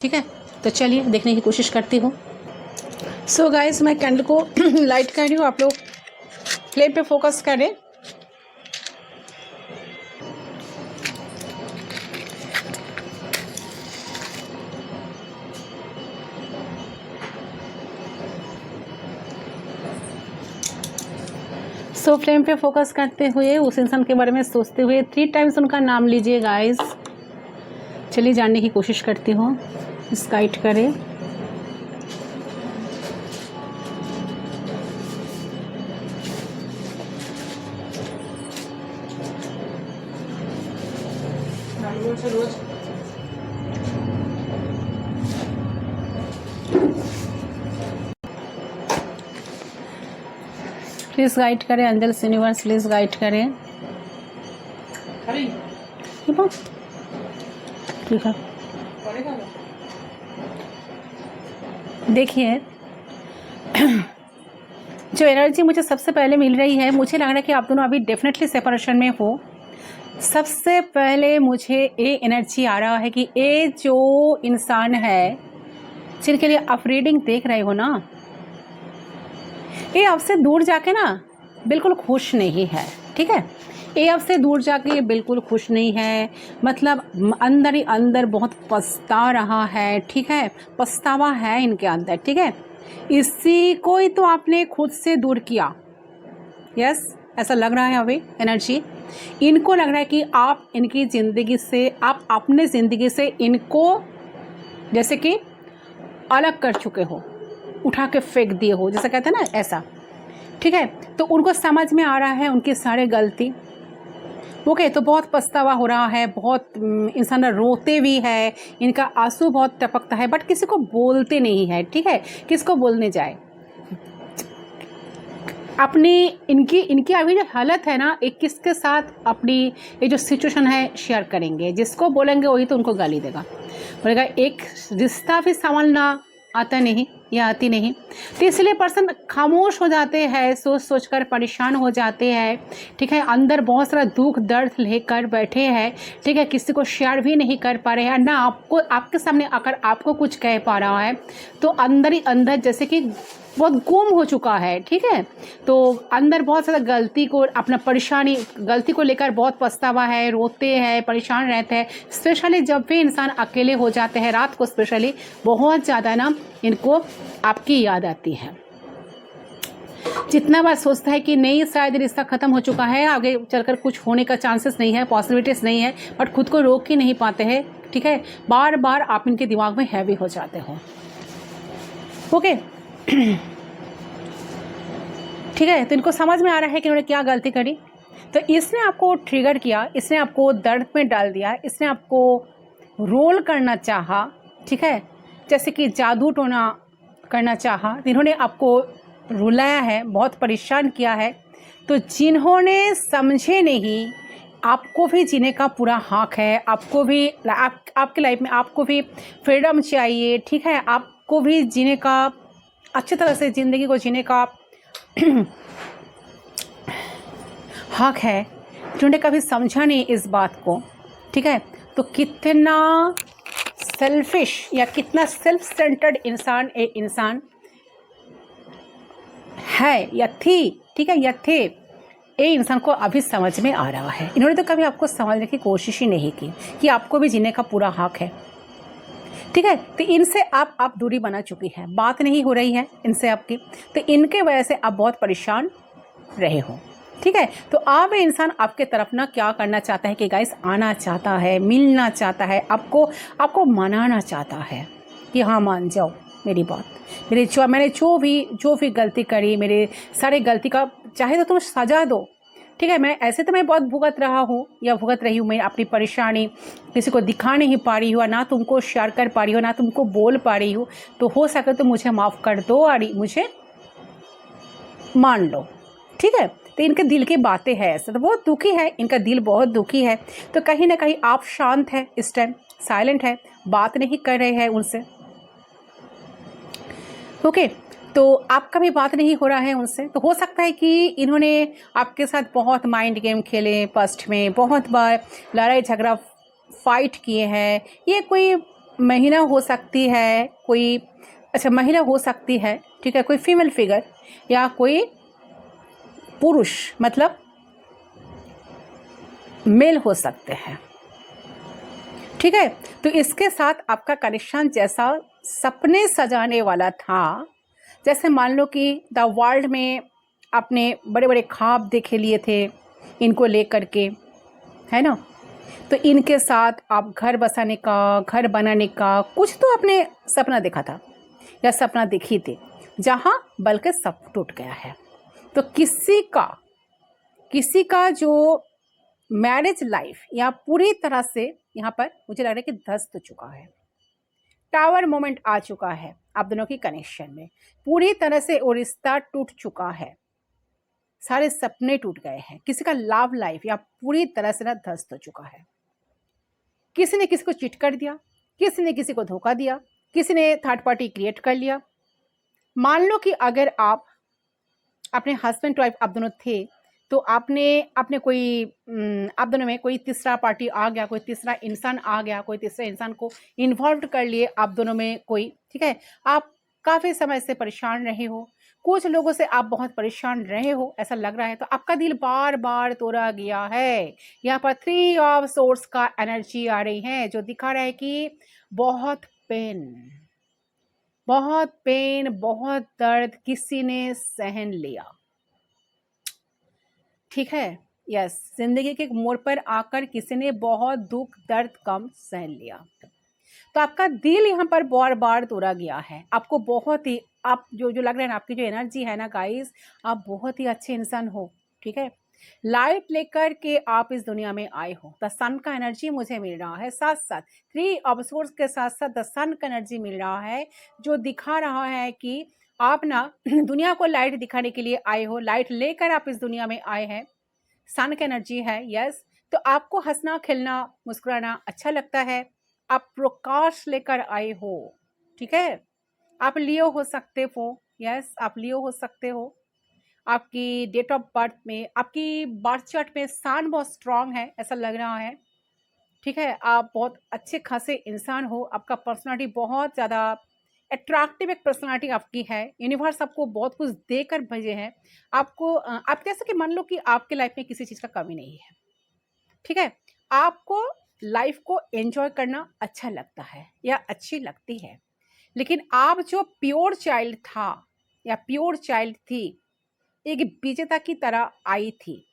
ठीक है, तो चलिए देखने की कोशिश करती हूँ। सो गाइस, मैं कैंडल को लाइट कर रही हूँ, आप लोग फ्लेम पे फोकस करें। सो फ्लेम पे फोकस करते हुए उस इंसान के बारे में सोचते हुए 3 टाइम्स उनका नाम लीजिए गाइस। चलिए जानने की कोशिश करती हूँ, स्काइट करें। प्लीज़ गाइड करें, एंजल्स यूनिवर्स प्लीज़ गाइड करें। ठीक है, देखिए जो एनर्जी मुझे सबसे पहले मिल रही है, मुझे लग रहा है कि आप दोनों अभी डेफिनेटली सेपरेशन में हो। सबसे पहले मुझे ये एनर्जी आ रहा है कि ये जो इंसान है जिनके लिए आप रीडिंग देख रहे हो ना, ये आपसे दूर जाके ना बिल्कुल खुश नहीं है। ठीक है, ये आपसे दूर जाके ये बिल्कुल खुश नहीं है, मतलब अंदर ही अंदर बहुत पछता रहा है। ठीक है, पछतावा है इनके अंदर। ठीक है, इसी को ही तो आपने खुद से दूर किया। यस, ऐसा लग रहा है अभी एनर्जी। इनको लग रहा है कि आप इनकी ज़िंदगी से, आप अपने ज़िंदगी से इनको जैसे कि अलग कर चुके हो, उठा के फेंक दिए हो, जैसा कहते हैं ना, ऐसा। ठीक है, तो उनको समझ में आ रहा है उनकी सारी गलती। ओके, तो बहुत पछतावा हो रहा है, बहुत इंसान रोते भी है, इनका आंसू बहुत टपकता है, बट किसी को बोलते नहीं है। ठीक है, किसको बोलने जाए अपनी इनकी अभी जो हालत है ना, एक किसके साथ अपनी ये जो सिचुएशन है शेयर करेंगे। जिसको बोलेंगे वही तो उनको गाली देगा, बोलेगा एक रिश्ता भी संभालना आता नहीं या आती नहीं। तो इसलिए पर्सन खामोश हो जाते हैं, सोच सोच कर परेशान हो जाते हैं। ठीक है, अंदर बहुत सारा दुख दर्द लेकर बैठे हैं। ठीक है, किसी को शेयर भी नहीं कर पा रहे हैं ना, आपको आपके सामने आकर आपको कुछ कह पा रहा है। तो अंदर ही अंदर जैसे कि बहुत गुम हो चुका है। ठीक है, तो अंदर बहुत ज़्यादा गलती को, अपना परेशानी, गलती को लेकर बहुत पछतावा है, रोते हैं, परेशान रहते हैं। स्पेशली जब भी इंसान अकेले हो जाते हैं रात को, स्पेशली बहुत ज़्यादा ना इनको आपकी याद आती है। जितना बार सोचता है कि नहीं, शायद रिश्ता ख़त्म हो चुका है, आगे चलकर कुछ होने का चांसेस नहीं है, पॉसिबिलिटीज़ नहीं है, बट खुद को रोक ही नहीं पाते हैं। ठीक है, बार बार आप इनके दिमाग में हैवी हो जाते हो। ओके ठीक है, तो इनको समझ में आ रहा है कि उन्होंने क्या गलती करी। तो इसने आपको ट्रिगर किया, इसने आपको दर्द में डाल दिया, इसने आपको रोल करना चाहा। ठीक है, जैसे कि जादू टोना करना चाहा, इन्होंने आपको रुलाया है, बहुत परेशान किया है। तो जिन्होंने समझे नहीं, आपको भी जीने का पूरा हक है, आपको भी आपकी लाइफ में आपको भी फ्रीडम चाहिए। ठीक है, आपको भी जीने का, अच्छी तरह से ज़िंदगी को जीने का हक है, जिन्होंने कभी समझा नहीं इस बात को। ठीक है, तो कितना सेल्फिश या कितना सेल्फ सेंटर्ड इंसान एक इंसान है या थी। ठीक है, या थे, ये इंसान को अभी समझ में आ रहा है। इन्होंने तो कभी आपको समझने की कोशिश ही नहीं की कि आपको भी जीने का पूरा हक है। ठीक है, तो इनसे आप दूरी बना चुकी है, बात नहीं हो रही है इनसे आपकी। तो इनके वजह से आप बहुत परेशान रहे हो। ठीक है, तो अब इंसान आपके तरफ ना क्या करना चाहता है कि गाइस आना चाहता है, मिलना चाहता है, आपको मनाना चाहता है कि हाँ मान जाओ मेरी बात, मैंने जो भी गलती करी, मेरे सारे गलती का चाहे तो तुम सजा दो। ठीक है, मैं ऐसे तो मैं बहुत भुगत रहा हूँ या भुगत रही हूँ, मैं अपनी परेशानी किसी को दिखा नहीं पा रही हूँ, ना तुमको शेयर कर पा रही हूँ, ना तुमको बोल पा रही हूँ। तो हो सके तो मुझे माफ़ कर दो और मुझे मान लो। ठीक है, तो इनके दिल की बातें हैं, ऐसे तो बहुत दुखी है, इनका दिल बहुत दुखी है। तो कहीं ना कहीं आप शांत हैं इस टाइम, साइलेंट है, बात नहीं कर रहे हैं उनसे। ओके, तो आपका भी बात नहीं हो रहा है उनसे। तो हो सकता है कि इन्होंने आपके साथ बहुत माइंड गेम खेले, पास्ट में बहुत बार लड़ाई झगड़ा फाइट किए हैं। ये कोई महिला हो सकती है, कोई अच्छा महिला हो सकती है, ठीक है, कोई फीमेल फिगर या कोई पुरुष मतलब मेल हो सकते हैं, ठीक है। तो इसके साथ आपका कनेक्शन जैसा सपने सजाने वाला था, जैसे मान लो कि द वर्ल्ड में आपने बड़े बड़े ख्वाब देखे लिए थे इनको लेकर के, है ना। तो इनके साथ आप घर बसाने का, घर बनाने का कुछ तो आपने सपना देखा था या सपना देखी थी, जहाँ बल्कि सब टूट गया है। तो किसी का जो मैरिज लाइफ या पूरी तरह से यहाँ पर मुझे लग रहा है कि ध्वस्त हो चुका है, टावर मोमेंट आ चुका है आप दोनों की कनेक्शन में, पूरी तरह से वो रिश्ता टूट चुका है, सारे सपने टूट गए हैं, किसी का लव लाइफ या पूरी तरह से ना ध्वस्त हो चुका है। किसी ने किसी को चिट कर दिया, किसी ने किसी को धोखा दिया, किसी ने थर्ड पार्टी क्रिएट कर लिया। मान लो कि अगर आप अपने हस्बैंड वाइफ आप दोनों थे, तो आपने आपने कोई आप दोनों में कोई तीसरा पार्टी आ गया, कोई तीसरा इंसान आ गया, कोई तीसरे इंसान को इन्वॉल्व कर लिए आप दोनों में कोई, ठीक है। आप काफ़ी समय से परेशान रहे हो, कुछ लोगों से आप बहुत परेशान रहे हो ऐसा लग रहा है, तो आपका दिल बार बार तोड़ा गया है। यहाँ पर 3 ऑफ सोर्स का एनर्जी आ रही है जो दिखा रहा है कि बहुत पेन, बहुत दर्द किसी ने सहन लिया, ठीक है। यस, जिंदगी के एक मोड़ पर आकर किसी ने बहुत दुख दर्द कम सहन लिया, तो आपका दिल यहाँ पर बार बार तोड़ा गया है। आपको बहुत ही आप जो जो लग रहा है ना, आपकी जो एनर्जी है ना गाइस, आप बहुत ही अच्छे इंसान हो, ठीक है। लाइट लेकर के आप इस दुनिया में आए हो, द सन का एनर्जी मुझे मिल रहा है, साथ साथ 3 ऑफ सोर्स के साथ साथ द सन का एनर्जी मिल रहा है, जो दिखा रहा है कि आप ना दुनिया को लाइट दिखाने के लिए आए हो, लाइट लेकर आप इस दुनिया में आए हैं, सन का एनर्जी है। यस, तो आपको हंसना खेलना मुस्कुराना अच्छा लगता है, आप प्रकाश लेकर आए हो, ठीक है। आप लियो हो सकते हो, यस आप लियो हो सकते हो। आपकी डेट ऑफ बर्थ में, आपकी बर्थ चार्ट में सन बहुत स्ट्रांग है ऐसा लग रहा है, ठीक है। आप बहुत अच्छे खासे इंसान हो, आपका पर्सनालिटी बहुत ज़्यादा अट्रैक्टिव एक पर्सनालिटी आपकी है, यूनिवर्स आपको बहुत कुछ देकर भेजे हैं आपको। आप जैसे कि मान लो कि आपके लाइफ में किसी चीज़ का कमी नहीं है, ठीक है। आपको लाइफ को एंजॉय करना अच्छा लगता है या अच्छी लगती है, लेकिन आप जो प्योर चाइल्ड था या प्योर चाइल्ड थी, एक विजेता की तरह आई थी,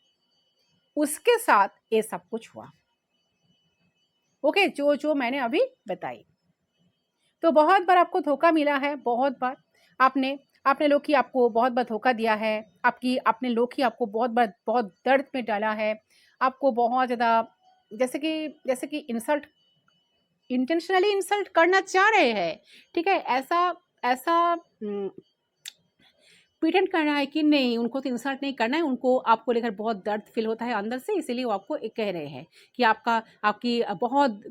उसके साथ ये सब कुछ हुआ, ओके, जो जो मैंने अभी बताई। तो बहुत बार आपको धोखा मिला है, बहुत बार आपने आपने लोग ही आपको बहुत बार धोखा दिया है, आपकी अपने लोग ही आपको बहुत बार बहुत दर्द में डाला है, आपको बहुत ज़्यादा जैसे कि इंसल्ट, इंटेंशनली इंसल्ट करना चाह रहे हैं, ठीक है। ऐसा ऐसा प्रिटेंड करना है कि नहीं, उनको तो इंसल्ट नहीं करना है, उनको आपको लेकर बहुत दर्द फील होता है अंदर से, इसीलिए वो आपको एक कह रहे हैं कि आपकी बहुत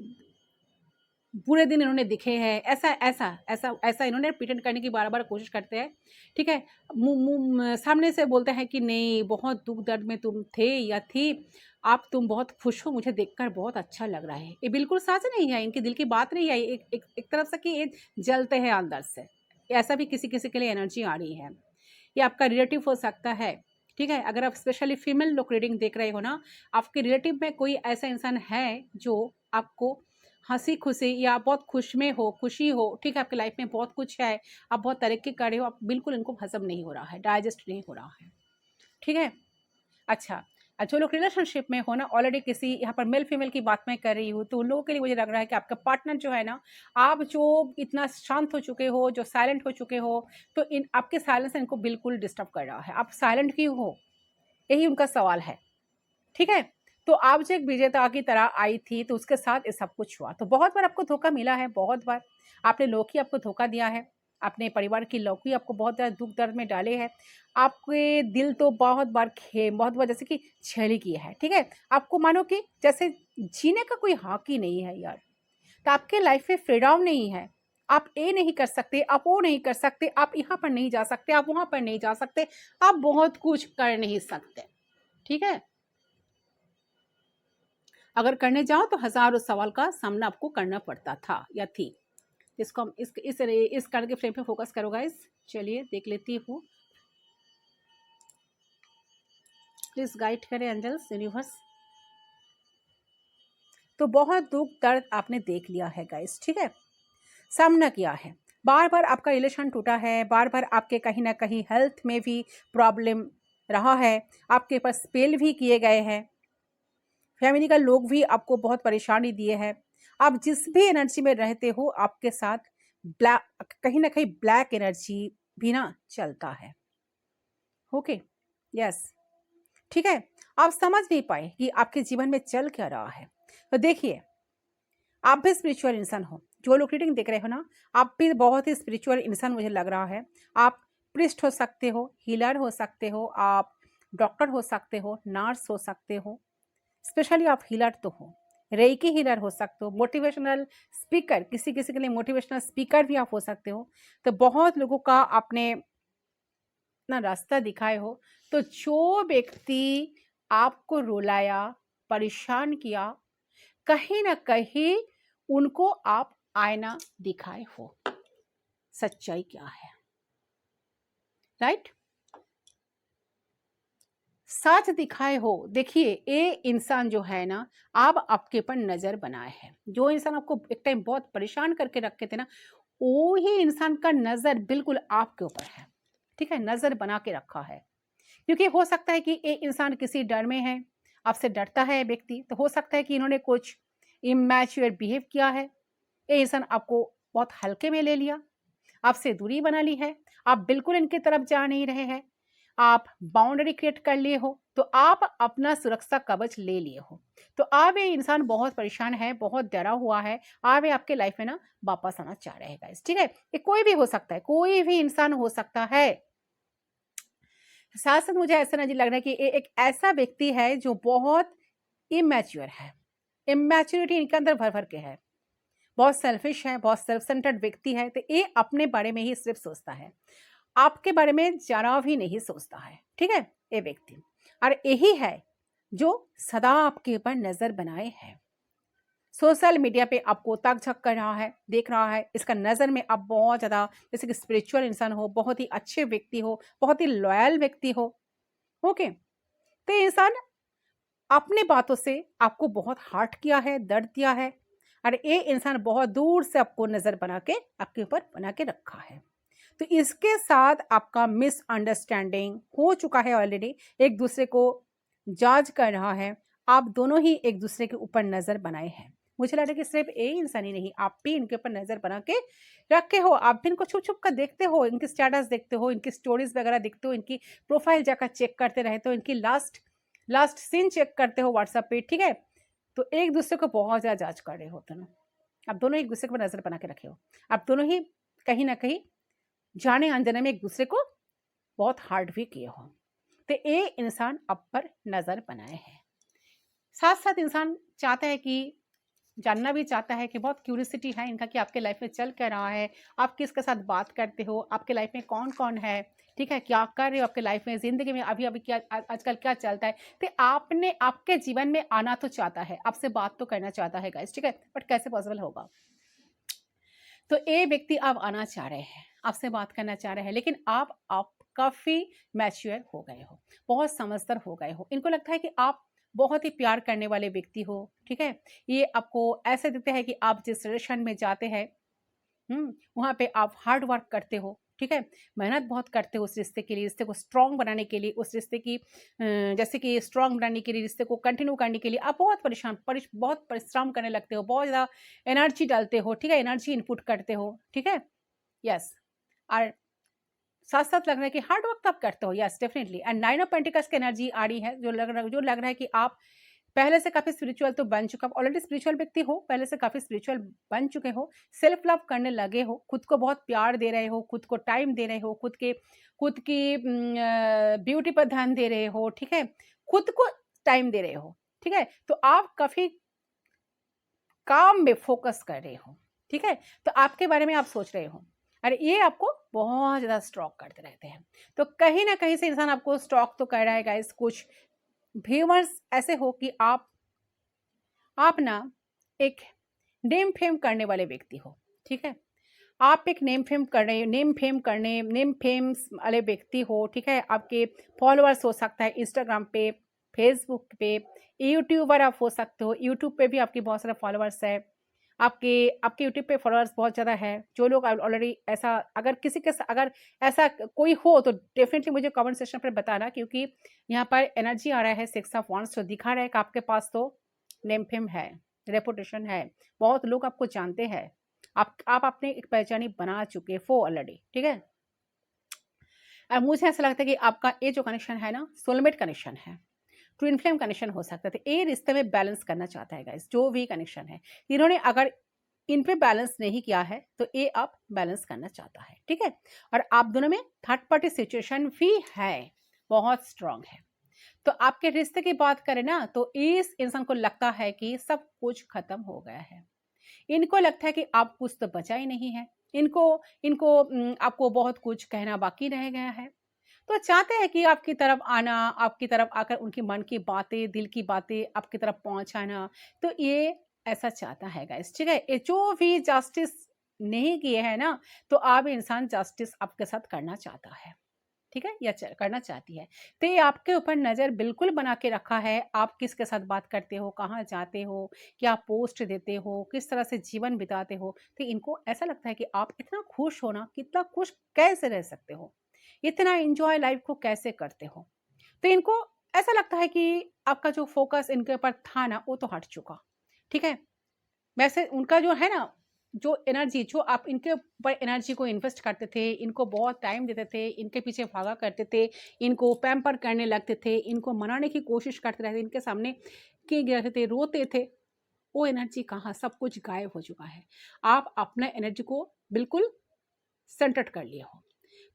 बुरे दिन इन्होंने दिखे हैं, ऐसा ऐसा ऐसा ऐसा इन्होंने प्रिटेंड करने की बार बार कोशिश करते हैं, ठीक है। सामने से बोलते हैं कि नहीं, बहुत दुख दर्द में तुम थे या थी, आप तुम बहुत खुश हो, मुझे देखकर बहुत अच्छा लग रहा है। ये बिल्कुल सच नहीं है, इनके दिल की बात नहीं है, एक तरफ से कि ये जलते हैं अंदर से, ऐसा भी किसी किसी के लिए एनर्जी आ रही है। ये आपका रिलेटिव हो सकता है, ठीक है। अगर आप स्पेशली फीमेल लोग रीडिंग देख रहे हो ना, आपके रिलेटिव में कोई ऐसा इंसान है जो आपको हंसी खुशी या बहुत खुश में हो, खुशी हो, ठीक है, आपकी लाइफ में बहुत कुछ है, आप बहुत तरक्की कर रहे हो, आप बिल्कुल इनको हजम नहीं हो रहा है, डाइजेस्ट नहीं हो रहा है, ठीक है। अच्छा, जो लोग रिलेशनशिप में हो ना, ऑलरेडी किसी यहाँ पर मेल फीमेल की बात मैं कर रही हूँ, तो उन लोगों के लिए मुझे लग रहा है कि आपका पार्टनर जो है ना, आप जो इतना शांत हो चुके हो, जो साइलेंट हो चुके हो, तो इन आपके साइलेंस इनको बिल्कुल डिस्टर्ब कर रहा है। आप साइलेंट क्यों हो, यही उनका सवाल है, ठीक है। तो आप जो एक विजेता की तरह आई थी, तो उसके साथ ये सब कुछ हुआ। तो बहुत बार आपको धोखा मिला है, बहुत बार आपने लोग ही आपको धोखा दिया है, अपने परिवार की लोग ही आपको बहुत ज़्यादा दुख दर्द में डाले हैं, आपके दिल तो बहुत बार जैसे कि छली किया है, ठीक है। आपको मानो कि जैसे जीने का कोई हक ही नहीं है यार, तो आपके लाइफ में फ्रीडम नहीं है, आप ये नहीं कर सकते, आप वो नहीं कर सकते, आप यहाँ पर नहीं जा सकते, आप वहाँ पर नहीं जा सकते, आप बहुत कुछ कर नहीं सकते, ठीक है। अगर करने जाओ तो हजारों सवाल का सामना आपको करना पड़ता था या थी, इसको हम इस कार्ड के फ्रेम पे फोकस करो गाइस। चलिए देख लेती हूँ, प्लीज गाइड करें एंजल्स, यूनिवर्स। तो बहुत दुख दर्द आपने देख लिया है गाइस, ठीक है, सामना किया है, बार बार आपका रिलेशन टूटा है, बार बार आपके कहीं ना कहीं हेल्थ में भी प्रॉब्लम रहा है, आपके पास स्पेल भी किए गए हैं, फैमिली का लोग भी आपको बहुत परेशानी दिए हैं। आप जिस भी एनर्जी में रहते हो आपके साथ ब्लैक, कहीं ना कहीं ब्लैक एनर्जी भी ना चलता है। ओके, यस, ठीक है। आप समझ नहीं पाए कि आपके जीवन में चल क्या रहा है। तो देखिए, आप भी स्पिरिचुअल इंसान हो, जो लोग रीडिंग देख रहे हो ना, आप भी बहुत ही स्पिरिचुअल इंसान मुझे लग रहा है। आप प्रिस्ट हो सकते हो, हीलर हो सकते हो, आप डॉक्टर हो सकते हो, नर्स हो सकते हो, स्पेशली आप हीलर तो हो, रेकी हीलर हो सकते हो, मोटिवेशनल स्पीकर, किसी किसी के लिए मोटिवेशनल स्पीकर भी आप हो सकते हो। तो बहुत लोगों का आपने अपना रास्ता दिखाए हो। तो जो व्यक्ति आपको रुलाया, परेशान किया, कहीं ना कहीं उनको आप आईना दिखाए हो, सच्चाई क्या है, राइट, साथ दिखाए हो। देखिए, ये इंसान जो है ना, आप आपके ऊपर नजर बनाए हैं, जो इंसान आपको एक टाइम बहुत परेशान करके रखे थे ना, वो ही इंसान का नजर बिल्कुल आपके ऊपर है, ठीक है, नजर बना के रखा है। क्योंकि हो सकता है कि ये इंसान किसी डर में है, आपसे डरता है व्यक्ति, तो हो सकता है कि इन्होंने कुछ इमैच्योर बिहेव किया है, ये इंसान आपको बहुत हल्के में ले लिया, आपसे दूरी बना ली है, आप बिल्कुल इनकी तरफ जा नहीं रहे हैं, आप बाउंड्री क्रिएट कर लिए हो, तो आप अपना सुरक्षा कवच ले लिए हो। तो अब ये इंसान बहुत परेशान है, बहुत डरा हुआ है, अब ये आपके लाइफ में ना वापस आना चाह रहे हैं गाइस, ठीक है। ये कोई भी हो सकता है, कोई भी इंसान हो सकता है। साथ साथ मुझे ऐसा नहीं लग रहा है कि ये एक ऐसा व्यक्ति है जो बहुत इमेच्योर है, इमेच्योरिटी इनके अंदर भर भर के है, बहुत सेल्फिश है, बहुत सेल्फ सेंटर्ड व्यक्ति है। तो ये अपने बारे में ही सिर्फ सोचता है, आपके बारे में जरा भी नहीं सोचता है, ठीक है, ये व्यक्ति। और यही है जो सदा आपके ऊपर नजर बनाए है, सोशल मीडिया पे आपको ताक झाक कर रहा है, देख रहा है, इसका नज़र में आप बहुत ज़्यादा जैसे कि स्पिरिचुअल इंसान हो, बहुत ही अच्छे व्यक्ति हो, बहुत ही लॉयल व्यक्ति हो। ओके, तो ये इंसान अपने बातों से आपको बहुत हर्ट किया है, दर्द दिया है, और ये इंसान बहुत दूर से आपको नज़र बना के आपके ऊपर बना के रखा है। तो इसके साथ आपका मिसअंडरस्टैंडिंग हो चुका है ऑलरेडी, एक दूसरे को जज कर रहा है, आप दोनों ही एक दूसरे के ऊपर नज़र बनाए हैं। मुझे लग रहा है कि सिर्फ ये इंसान ही नहीं, आप भी इनके ऊपर नज़र बना के रखे हो, आप भी इनको छुप छुप कर देखते हो, इनकी स्टेटस देखते हो, इनकी स्टोरीज वगैरह देखते हो, इनकी प्रोफाइल जाकर चेक करते रहते हो, इनकी लास्ट लास्ट सीन चेक करते हो व्हाट्सएप पे, ठीक है। तो एक दूसरे को बहुत ज़्यादा जांच कर रहे हो दोनों, आप दोनों एक दूसरे को नज़र बना के रखे हो, आप दोनों ही कहीं ना कहीं जाने अनजाने में एक दूसरे को बहुत हार्ड भी किए हो। तो ये इंसान आप पर नज़र बनाए हैं। साथ साथ इंसान चाहता है कि जानना भी चाहता है, कि बहुत क्यूरियोसिटी है इनका कि आपके लाइफ में चल क्या रहा है, आप किसके साथ बात करते हो, आपके लाइफ में कौन कौन है, ठीक है, क्या कर रहे हो आपके लाइफ में, जिंदगी में अभी अभी क्या आजकल क्या चलता है। तो आपने आपके जीवन में आना तो चाहता है, आपसे बात तो करना चाहता है गाइस, ठीक है, बट कैसे पॉसिबल होगा। तो ये व्यक्ति आप आना चाह रहे हैं, आपसे बात करना चाह रहे हैं, लेकिन आप काफ़ी मैच्योर हो गए हो, बहुत समझदार हो गए हो, इनको लगता है कि आप बहुत ही प्यार करने वाले व्यक्ति हो, ठीक है। ये आपको ऐसे देते हैं कि आप जिस रिलेशन में जाते हैं, वहाँ पे आप हार्ड वर्क करते हो, ठीक है, मेहनत बहुत करते हो उस रिश्ते के लिए, रिश्ते को स्ट्रॉन्ग बनाने के लिए, उस रिश्ते की जैसे कि स्ट्रॉन्ग बनाने के लिए, रिश्ते को कंटिन्यू करने के लिए आप बहुत बहुत परिश्रम करने लगते हो, बहुत ज़्यादा एनर्जी डालते हो, ठीक है, एनर्जी इनपुट करते हो, ठीक है, यस। और साथ साथ लग रहा है कि हार्ड वर्क तो आप करते हो, yes definitely. And 9 of pentacles की एनर्जी आ रही है, जो लग रहा है कि आप पहले से काफ़ी स्पिरिचुअल तो बन चुका, ऑलरेडी स्पिरिचुअल व्यक्ति हो, पहले से काफ़ी स्पिरिचुअल बन चुके हो, सेल्फ लव करने लगे हो, खुद को बहुत प्यार दे रहे हो, खुद को टाइम दे रहे हो, खुद की ब्यूटी पर ध्यान दे रहे हो, ठीक है, खुद को टाइम दे रहे हो, ठीक है। तो आप काफ़ी काम में फोकस कर रहे हो, ठीक है, तो आपके बारे में आप सोच रहे हो, अरे ये आपको बहुत ज़्यादा स्टॉक करते रहते हैं। तो कहीं ना कहीं से इंसान आपको स्टॉक तो कर रहा है गाइस। कुछ व्यूअर्स ऐसे हो कि आप ना एक नेम फेम करने वाले व्यक्ति हो, ठीक है, आप एक नेम फेम वाले व्यक्ति हो, ठीक है? आपके फॉलोअर्स हो सकता है इंस्टाग्राम पे, फेसबुक पे, यूट्यूबर आप हो सकते हो, यूट्यूब पे भी आपके बहुत सारे फॉलोअर्स है। आपके आपके यूट्यूब पे फॉलोअर्स बहुत ज़्यादा है। जो लोग ऑलरेडी ऐसा, अगर किसी के अगर ऐसा कोई हो तो डेफ़िनिटली मुझे कमेंट सेक्शन पर बताना, क्योंकि यहाँ पर एनर्जी आ रहा है 6 ऑफ वांड्स, तो दिखा रहा है कि आपके पास तो नेम फेम है, रेपुटेशन है, बहुत लोग आपको जानते हैं। आप अपने एक पहचानी बना चुके हो ऑलरेडी, ठीक है? और मुझे ऐसा लगता है कि आपका ये जो कनेक्शन है ना, सोलमेट कनेक्शन है, ट्विन फ्लेम कनेक्शन हो सकता है। तो ये रिश्ते में बैलेंस करना चाहता है गाइस, जो भी कनेक्शन है। इन्होंने अगर इन पे बैलेंस नहीं किया है तो ये अब बैलेंस करना चाहता है, ठीक है? और आप दोनों में थर्ड पार्टी सिचुएशन भी है, बहुत स्ट्रांग है। तो आपके रिश्ते की बात करें ना, तो इस इंसान को लगता है कि सब कुछ खत्म हो गया है। इनको लगता है कि आप कुछ तो बचा ही नहीं है। इनको इनको आपको बहुत कुछ कहना बाकी रह गया है। तो चाहते हैं कि आपकी तरफ आना, आपकी तरफ आकर उनके मन की बातें, दिल की बातें आपकी तरफ पहुँचाना, तो ये ऐसा चाहता है गाइस, ठीक है? ये जो भी जस्टिस नहीं किए हैं ना, तो अब इंसान जस्टिस आपके साथ करना चाहता है, ठीक है? या करना चाहती है। तो ये आपके ऊपर नज़र बिल्कुल बना के रखा है, आप किसके साथ बात करते हो, कहाँ जाते हो, क्या पोस्ट देते हो, किस तरह से जीवन बिताते हो। तो इनको ऐसा लगता है कि आप इतना खुश हो ना, कितना खुश कैसे रह सकते हो? इतना एन्जॉय लाइफ़ को कैसे करते हो? तो इनको ऐसा लगता है कि आपका जो फ़ोकस इनके ऊपर था ना, वो तो हट चुका, ठीक है? वैसे उनका जो है ना, जो एनर्जी जो आप इनके ऊपर एनर्जी को इन्वेस्ट करते थे, इनको बहुत टाइम देते थे, इनके पीछे भागा करते थे, इनको पैम्पर करने लगते थे, इनको मनाने की कोशिश करते रहते, इनके सामने के गिराते थे, रोते थे, वो एनर्जी कहाँ, सब कुछ गायब हो चुका है। आप अपना एनर्जी को बिल्कुल सेंटर्ड कर लिए हो।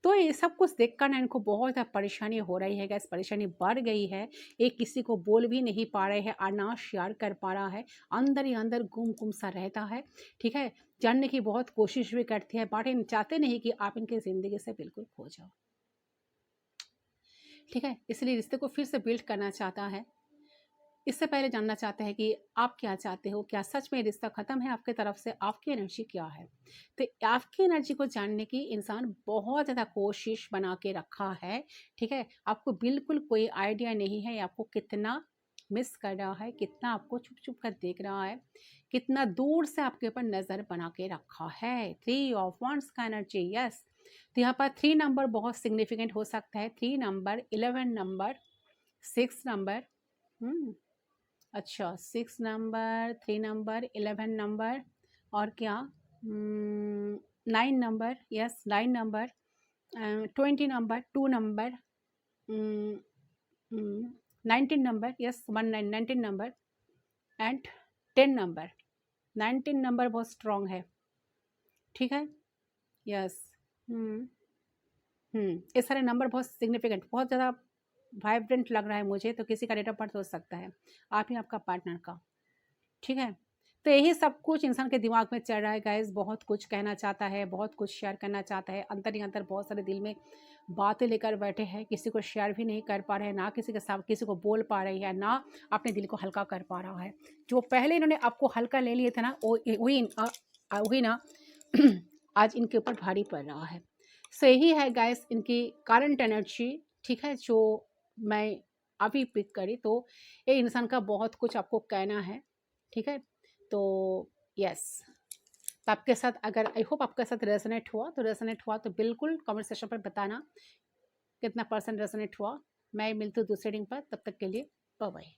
तो ये सब कुछ देखकर ना इनको बहुत ज़्यादा परेशानी हो रही है गैस, परेशानी बढ़ गई है। ये किसी को बोल भी नहीं पा रहे हैं और ना शेयर कर पा रहा है। अंदर ही अंदर गुम-गुम सा रहता है, ठीक है? जानने की बहुत कोशिश भी करती है, बट इन चाहते नहीं कि आप इनकी ज़िंदगी से बिल्कुल खो जाओ, ठीक है? इसलिए रिश्ते को फिर से बिल्ड करना चाहता है। इससे पहले जानना चाहते हैं कि आप क्या चाहते हो? क्या सच में रिश्ता ख़त्म है आपकी तरफ से? आपकी एनर्जी क्या है? तो आपकी एनर्जी को जानने की इंसान बहुत ज़्यादा कोशिश बना के रखा है, ठीक है? आपको बिल्कुल कोई आइडिया नहीं है, ये आपको कितना मिस कर रहा है, कितना आपको छुप-छुप कर देख रहा है, कितना दूर से आपके ऊपर नज़र बना के रखा है। 3 ऑफ वांड्स का एनर्जी, यस। तो यहाँ पर 3 नंबर बहुत सिग्निफिकेंट हो सकता है। 3 नंबर, 11 नंबर, 6 नंबर, हुँ। अच्छा, 6 नंबर, 3 नंबर, 11 नंबर और क्या? 9 number, yes 9 number, 20 number, 2 number, um, 19 number, yes 19 19 number and 10 number. 19 number बहुत स्ट्रॉन्ग है, ठीक है? यस। हुँ, ये सारे नंबर बहुत सिग्निफिकेंट, बहुत ज़्यादा वाइब्रेंट लग रहा है मुझे, तो किसी का डेट ऑफ बर्थ हो सकता है, आप या आपका पार्टनर का। ठीक है? तो यही सब कुछ इंसान के दिमाग में चल रहा है गाइज़, बहुत कुछ कहना चाहता है, बहुत कुछ शेयर करना चाहता है, अंदर ही अंदर बहुत सारे दिल में बातें लेकर बैठे हैं, किसी को शेयर भी नहीं कर पा रहे हैं, ना किसी के साथ किसी को बोल पा रही है, ना अपने दिल को हल्का कर पा रहा है। जो पहले इन्होंने आपको हल्का ले लिए थे ना, वही ना आज इनके ऊपर भारी पड़ रहा है। सो यही है गाइज़ इनकी करंट एनर्जी, ठीक है? जो मैं अभी पिक करी, तो ये इंसान का बहुत कुछ आपको कहना है, ठीक है? तो यस, तो आपके साथ अगर आई होप आपके साथ रेज़ोनेट हुआ तो बिल्कुल कमेंट सेक्शन पर बताना कितना परसेंट रेज़ोनेट हुआ। मैं मिलती हूँ दूसरे रीडिंग पर, तब तक के लिए बाय बाय।